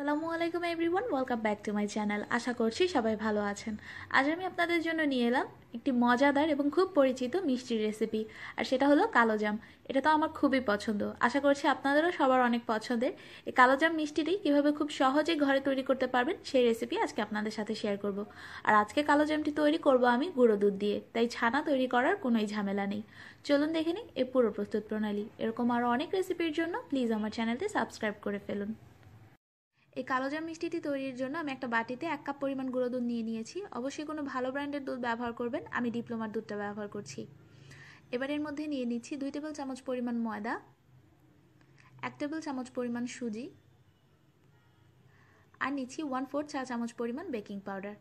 আসসালামু আলাইকুম everyone, welcome back to my channel. আশা করছি সবাই ভালো আছেন। আজ আমি আপনাদের জন্য নিয়ে এলাম একটি মজাদার এবং খুব পরিচিত মিষ্টির রেসিপি, আর সেটা হলো কালোজাম। এটা তো আমার খুবই পছন্দ, আশা করছি আপনাদেরও সবার অনেক পছন্দের। এই কালোজাম মিষ্টিটি কীভাবে খুব সহজেই ঘরে তৈরি করতে পারবেন সেই রেসিপি আজকে আপনাদের সাথে শেয়ার করব। আর আজকে কালোজামটি তৈরি করব আমি গুঁড়ো দুধ দিয়ে, তাই ছানা তৈরি করার কোনোই ঝামেলা নেই। চলুন দেখে নিই এই পুরো প্রস্তুত প্রণালী। এরকম আরও অনেক রেসিপির জন্য প্লিজ আমার চ্যানেলটি সাবস্ক্রাইব করে ফেলুন। এই কালোজাম মিষ্টিটি তৈরির জন্য আমি একটা বাটিতে 1 কাপ পরিমাণ গুঁড়ো দুধ নিয়েছি। অবশ্যই কোনো ভালো ব্র্যান্ডের দুধ ব্যবহার করবেন, আমি ডিপ্লোমার দুধটা ব্যবহার করছি। এবার এর মধ্যে নিয়ে নিচ্ছি 2 টেবিল চামচ পরিমাণ ময়দা, 1 টেবিল চামচ পরিমাণ সুজি, আর নিচ্ছি 1/4 চা চামচ পরিমাণ বেকিং পাউডার।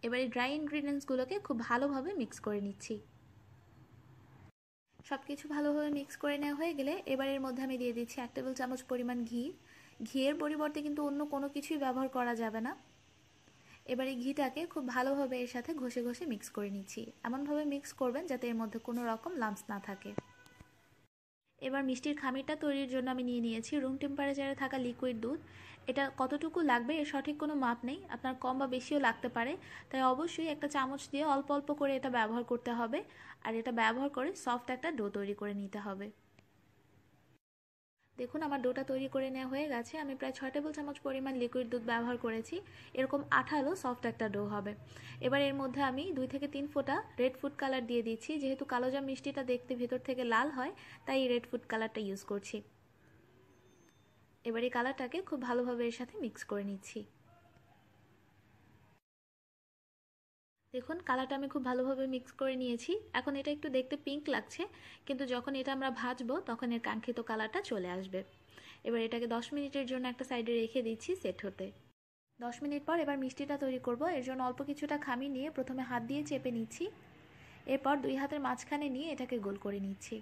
এবার এই ড্রাই ইনগ্রিডিয়েন্টসগুলোকে খুব ভালোভাবে মিক্স করে নিচ্ছি। সব কিছু ভালোভাবে মিক্স করে নেওয়া হয়ে গেলে এবার এর মধ্যে আমি দিয়ে দিচ্ছি 1 টেবিল চামচ পরিমাণ ঘি। ঘিয়ের পরিবর্তে কিন্তু অন্য কোনো কিছুই ব্যবহার করা যাবে না। এবার এই ঘিটাকে খুব ভালোভাবে এর সাথে ঘষে ঘষে মিক্স করে নিচ্ছি। এমনভাবে মিক্স করবেন যাতে এর মধ্যে কোনো রকম লাম্পস না থাকে। এবার মিষ্টির খামিরটা তৈরির জন্য আমি নিয়েছি রুম টেম্পারেচারে থাকা লিকুইড দুধ। এটা কতটুকু লাগবে এর সঠিক কোনো মাপ নেই, আপনার কম বা বেশিও লাগতে পারে, তাই অবশ্যই একটা চামচ দিয়ে অল্প অল্প করে এটা ব্যবহার করতে হবে। আর এটা ব্যবহার করে সফট একটা ডো তৈরি করে নিতে হবে। দেখুন আমার ডোটা তৈরি করে নেওয়া হয়ে গেছে। আমি প্রায় 6 টেবিল চামচ পরিমাণ লিকুইড দুধ ব্যবহার করেছি। এরকম আঠালো সফট একটা ডো হবে। এবার এর মধ্যে আমি 2 থেকে 3 ফোঁটা রেড ফুড কালার দিয়ে দিচ্ছি। যেহেতু কালোজাম মিষ্টিটা দেখতে ভেতর থেকে লাল হয়, তাই এই রেড ফুড কালারটা ইউজ করছি। এবার এই কালারটাকে খুব ভালোভাবে এর সাথে মিক্স করে নিচ্ছি। দেখুন কালারটা আমি খুব ভালোভাবে মিক্স করে নিয়েছি। এখন এটা একটু দেখতে পিঙ্ক লাগছে, কিন্তু যখন এটা আমরা ভাজবো তখন এর কাঙ্ক্ষিত কালারটা চলে আসবে। এবার এটাকে 10 মিনিটের জন্য একটা সাইডে রেখে দিচ্ছি সেট হতে। 10 মিনিট পর এবার মিষ্টিটা তৈরি করব। এর জন্য অল্প কিছুটা খামির নিয়ে প্রথমে হাত দিয়ে চেপে নিচ্ছি, এরপর 2 হাতের মাঝখানে নিয়ে এটাকে গোল করে নিচ্ছি।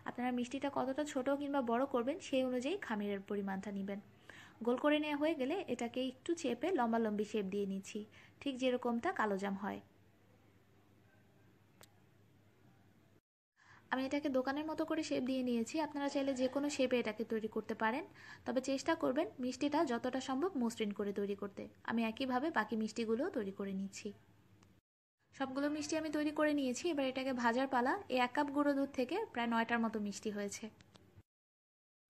আপনারা মিষ্টিটা কতটা ছোট কিংবা বড় করবেন সেই অনুযায়ী খামিরের পরিমাণটা নেবেন। গোল করে নেওয়া হয়ে গেলে এটাকে একটু চেপে লম্বালম্বি শেপ দিয়ে নিচ্ছি, ঠিক যেরকমটা কালোজাম হয়। আমি এটাকে দোকানের মতো করে শেপ দিয়ে নিয়েছি। আপনারা চাইলে যে কোনো শেপে এটাকে তৈরি করতে পারেন, তবে চেষ্টা করবেন মিষ্টিটা যতটা সম্ভব মসৃণ করে তৈরি করতে। আমি একইভাবে বাকি মিষ্টিগুলোও তৈরি করে নিচ্ছি। সবগুলো মিষ্টি আমি তৈরি করে নিয়েছি। এবার এটাকে ভাজার পালা। এই 1 কাপ গুঁড়ো দুধ থেকে প্রায় 9টার মতো মিষ্টি হয়েছে।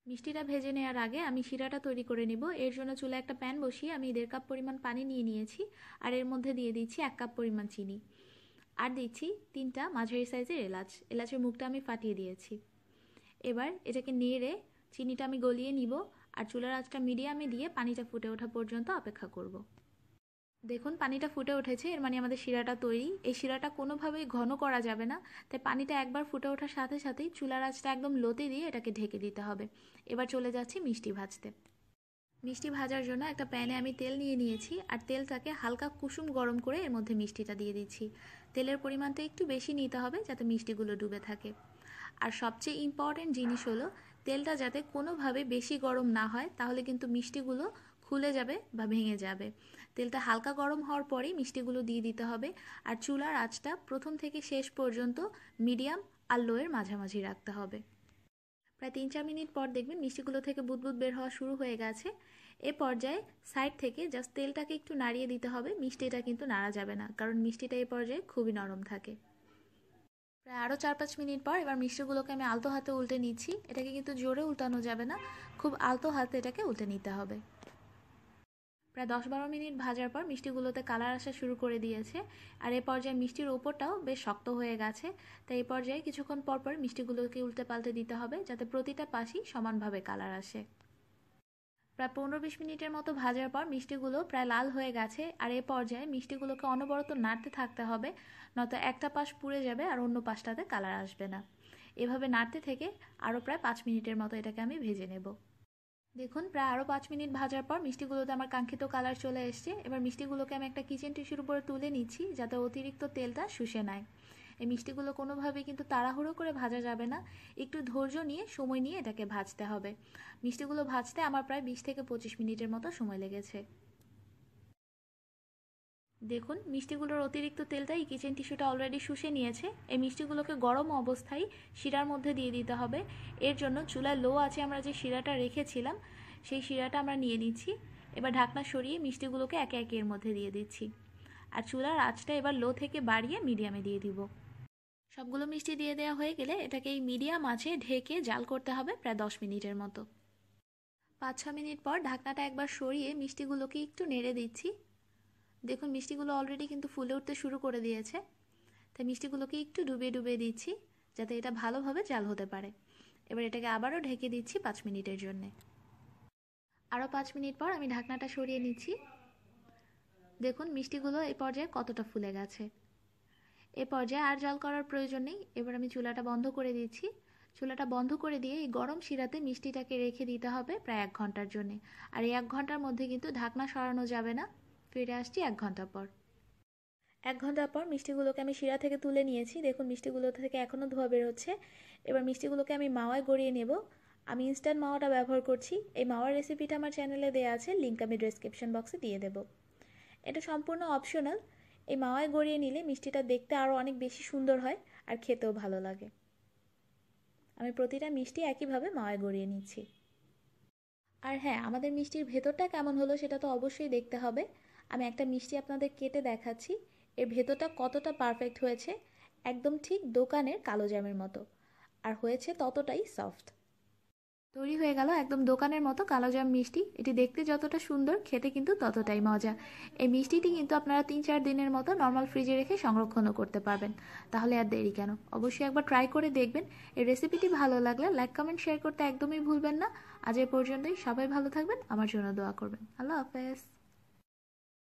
মিষ্টিটা ভেজে নেওয়ার আগে আমি শিরাটা তৈরি করে নিব। এর জন্য চুলায় একটা প্যান বসিয়ে আমি 1.5 কাপ পরিমাণ পানি নিয়েছি, আর এর মধ্যে দিয়ে দিচ্ছি 1 কাপ পরিমাণ চিনি, আর দিচ্ছি 3টা মাঝারি সাইজের এলাচ। এলাচের মুখটা আমি ফাটিয়ে দিয়েছি। এবার এটাকে নেড়ে চিনিটা আমি গলিয়ে নিব, আর চুলার আঁচটা মিডিয়ামে দিয়ে পানিটা ফুটে ওঠা পর্যন্ত অপেক্ষা করব। দেখুন পানিটা ফুটে উঠেছে, এর মানে আমাদের শিরাটা তৈরি। এই শিরাটা কোনোভাবেই ঘন করা যাবে না, তাই পানিটা একবার ফুটে ওঠার সাথে সাথেই চুলার আঁচটা একদম লোতে দিয়ে এটাকে ঢেকে দিতে হবে। এবার চলে যাচ্ছি মিষ্টি ভাজতে। মিষ্টি ভাজার জন্য একটা প্যানে আমি তেল নিয়েছি, আর তেলটাকে হালকা কুসুম গরম করে এর মধ্যে মিষ্টিটা দিয়ে দিচ্ছি। তেলের পরিমাণটা একটু বেশি নিতে হবে যাতে মিষ্টিগুলো ডুবে থাকে। আর সবচেয়ে ইম্পর্টেন্ট জিনিস হলো তেলটা যাতে কোনোভাবে বেশি গরম না হয়, তাহলে কিন্তু মিষ্টিগুলো খুলে যাবে বা ভেঙে যাবে। তেলটা হালকা গরম হওয়ার পরেই মিষ্টিগুলো দিয়ে দিতে হবে, আর চুলার আঁচটা প্রথম থেকে শেষ পর্যন্ত মিডিয়াম আর লোয়ের মাঝামাঝি রাখতে হবে। প্রায় 3-4 মিনিট পর দেখবেন মিষ্টিগুলো থেকে বুদবুদ বের হওয়া শুরু হয়ে গেছে। এ পর্যায়ে সাইড থেকে জাস্ট তেলটাকে একটু নাড়িয়ে দিতে হবে, মিষ্টিটা কিন্তু নাড়া যাবে না, কারণ মিষ্টিটা এই পর্যায়ে খুবই নরম থাকে। প্রায় আরও 4-5 মিনিট পর এবার মিষ্টিগুলোকে আমি আলতো হাতে উল্টে নিচ্ছি। এটাকে কিন্তু জোরে উল্টানো যাবে না, খুব আলতো হাতে এটাকে উল্টে নিতে হবে। প্রায় 10-12 মিনিট ভাজার পর মিষ্টিগুলোতে কালার আসা শুরু করে দিয়েছে, আর এ পর্যায়ে মিষ্টির ওপরটাও বেশ শক্ত হয়ে গেছে। তাই এই পর্যায়ে কিছুক্ষণ পর পর মিষ্টিগুলোকে উল্টে পাল্টে দিতে হবে যাতে প্রতিটা পাশই সমানভাবে কালার আসে। প্রায় 15-20 মিনিটের মতো ভাজার পর মিষ্টিগুলো প্রায় লাল হয়ে গেছে, আর এ পর্যায়ে মিষ্টিগুলোকে অনবরত নাড়তে থাকতে হবে, নয়তো একটা পাশ পুড়ে যাবে আর অন্য পাশটাতে কালার আসবে না। এভাবে নাড়তে থেকে আরও প্রায় 5 মিনিটের মতো এটাকে আমি ভেজে নেব। দেখুন প্রায় আরও 5 মিনিট ভাজার পর মিষ্টিগুলোতে আমার কাঙ্ক্ষিত কালার চলে এসছে। এবার মিষ্টিগুলোকে আমি একটা কিচেন টিস্যুর উপরে তুলে নিচ্ছি যাতে অতিরিক্ত তেলটা শুষে নেয়। এই মিষ্টিগুলো কোনোভাবেই কিন্তু তাড়াহুড়ো করে ভাজা যাবে না, একটু ধৈর্য নিয়ে সময় নিয়ে এটাকে ভাজতে হবে। মিষ্টিগুলো ভাজতে আমার প্রায় 20 থেকে 25 মিনিটের মতো সময় লেগেছে। দেখুন মিষ্টিগুলোর অতিরিক্ত তেলটা এই কিচেন টিস্যুটা অলরেডি শুষে নিয়েছে। এই মিষ্টিগুলোকে গরম অবস্থায় শিরার মধ্যে দিয়ে দিতে হবে। এর জন্য চুলায় লো আছে আমরা যে শিরাটা রেখেছিলাম সেই শিরাটা আমরা নিয়ে নিচ্ছি। এবার ঢাকনা সরিয়ে মিষ্টিগুলোকে একে একে এর মধ্যে দিয়ে দিচ্ছি। আর চুলার আঁচটা এবার লো থেকে বাড়িয়ে মিডিয়ামে দিয়ে দিব। সবগুলো মিষ্টি দিয়ে দেওয়া হয়ে গেলে এটাকে এই মিডিয়াম আঁচে ঢেকে জাল করতে হবে প্রায় 10 মিনিটের মতো। 5-6 মিনিট পর ঢাকনাটা একবার সরিয়ে মিষ্টিগুলোকে একটু নেড়ে দিচ্ছি। দেখুন মিষ্টিগুলো অলরেডি কিন্তু ফুলে উঠতে শুরু করে দিয়েছে। তাই মিষ্টিগুলোকে একটু ডুবিয়ে ডুবিয়ে দিচ্ছি যাতে এটা ভালোভাবে জাল হতে পারে। এবার এটাকে আবারও ঢেকে দিচ্ছি 5 মিনিটের জন্যে। আরও 5 মিনিট পর আমি ঢাকনাটা সরিয়ে নিচ্ছি। দেখুন মিষ্টিগুলো এই পর্যায়ে কতটা ফুলে গেছে। এ পর্যায়ে আর জাল করার প্রয়োজন নেই। এবার আমি চুলাটা বন্ধ করে দিচ্ছি। চুলাটা বন্ধ করে দিয়ে এই গরম শিরাতে মিষ্টিটাকে রেখে দিতে হবে প্রায় 1 ঘন্টার জন্যে। আর এই 1 ঘন্টার মধ্যে কিন্তু ঢাকনা সরানো যাবে না। ফিরে আসছি 1 ঘন্টা পর। 1 ঘন্টা পর মিষ্টিগুলোকে আমি শিরা থেকে তুলে নিয়েছি। দেখুন মিষ্টিগুলো থেকে এখনও ধোঁয়া বের হচ্ছে। এবার মিষ্টিগুলোকে আমি মাওয়ায় গড়িয়ে নেব। আমি ইনস্ট্যান্ট মাওয়াটা ব্যবহার করছি। এই মাওয়ার রেসিপিটা আমার চ্যানেলে দেওয়া আছে, লিঙ্ক আমি ডেসক্রিপশন বক্সে দিয়ে দেব। এটা সম্পূর্ণ অপশনাল। এই মাওয়ায় গড়িয়ে নিলে মিষ্টিটা দেখতে আরও অনেক বেশি সুন্দর হয় আর খেতেও ভালো লাগে। আমি প্রতিটা মিষ্টি একইভাবে মাওয়ায় গড়িয়ে নিচ্ছি। আর হ্যাঁ, আমাদের মিষ্টির ভেতরটা কেমন হলো সেটা তো অবশ্যই দেখতে হবে। আমি একটা মিষ্টি আপনাদের কেটে দেখাচ্ছি। এর ভেতরটা কতটা পারফেক্ট হয়েছে, একদম ঠিক দোকানের কালো জামের মতো, আর হয়েছে ততটাই সফট। তৈরি হয়ে গেল একদম দোকানের মতো কালোজাম মিষ্টি। এটি দেখতে যতটা সুন্দর, খেতে কিন্তু ততটাই মজা। এই মিষ্টিটি কিন্তু আপনারা 3-4 দিনের মতো নর্মাল ফ্রিজে রেখে সংরক্ষণও করতে পারবেন। তাহলে আর দেরি কেন, অবশ্যই একবার ট্রাই করে দেখবেন। এই রেসিপিটি ভালো লাগলে লাইক, কমেন্ট, শেয়ার করতে একদমই ভুলবেন না। আজ এ পর্যন্তই। সবাই ভালো থাকবেন, আমার জন্য দোয়া করবেন। আল্লাহ হাফেজ।